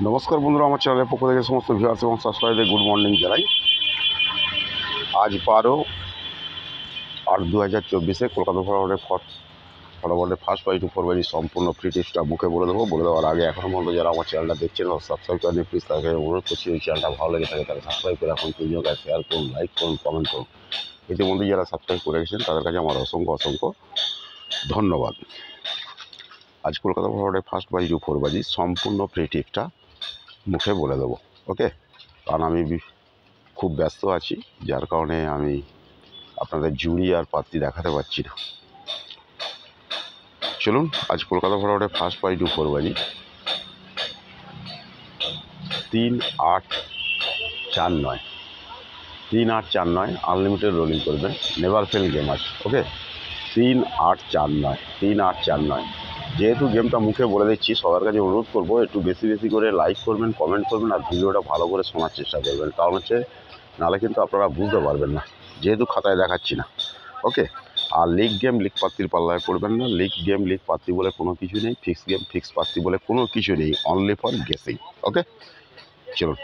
নমস্কার বন্ধুরা, আমার চ্যানেলের পক্ষ থেকে সমস্ত ভিউয়ার্স এবং সাবস্ক্রাইবারদের গুড মর্নিং জানাই। আজ 12/8/2024 কলকাতা ফটাফটের first by two four by সম্পূর্ণ ফ্রি টিপসটা মুখে বলে দেওয়ার আগে এখনও পর্যন্ত যারা আমার চ্যানেলটা দেখছেন ও সাবস্ক্রাইব করেন, প্লিজ তাকে অনুরোধ করছি ওই চ্যানেলটা ভালো লেগে থাকে তারা সাবস্ক্রাইব করে এখন ভিডিওটা শেয়ার করুন, লাইক করুন, কমেন্ট করুন। ইতিমধ্যে যারা সাবস্ক্রাইব করে গেছেন তাদের কাছে আমার অসংখ্য ধন্যবাদ। আজ কলকাতা ফটাফটের first by two four by সম্পূর্ণ ফ্রি টিপসটা মুখে বলে দেবো। ওকে, কারণ আমি খুব ব্যস্ত আছি, যার কারণে আমি আপনাদের জুড়ি আর পাত্রী দেখাতে পারছি না। চলুন, আজ কলকাতা ফটাফটে ফার্স্ট বাই টু ফোর বাজি 3-8-4-9 3-8-4-9 আনলিমিটেড রোলিং করবেন, নেভার ফেল গেম আছে। ওকে, 3-8-4-9 3-8-4-9। যেহেতু গেমটা মুখে বলে দিচ্ছি, সবার কাছে অনুরোধ করবো একটু বেশি বেশি করে লাইক করবেন, কমেন্ট করবেন আর ভিডিওটা ভালো করে শোনার চেষ্টা করবেন, কারণ হচ্ছে নাহলে কিন্তু আপনারা বুঝতে পারবেন না, যেহেতু খাতায় দেখাচ্ছি না। ওকে, আর লিগ গেম লিগ পাত্রীর পাল্লায় পড়বেন না। লিগ গেম লিগ পাত্রী বলে কোনো কিছু নেই, ফিক্স গেম ফিক্স পাত্রী বলে কোনো কিছু নেই, অনলি ফর গেসিং। ওকে, চলুন।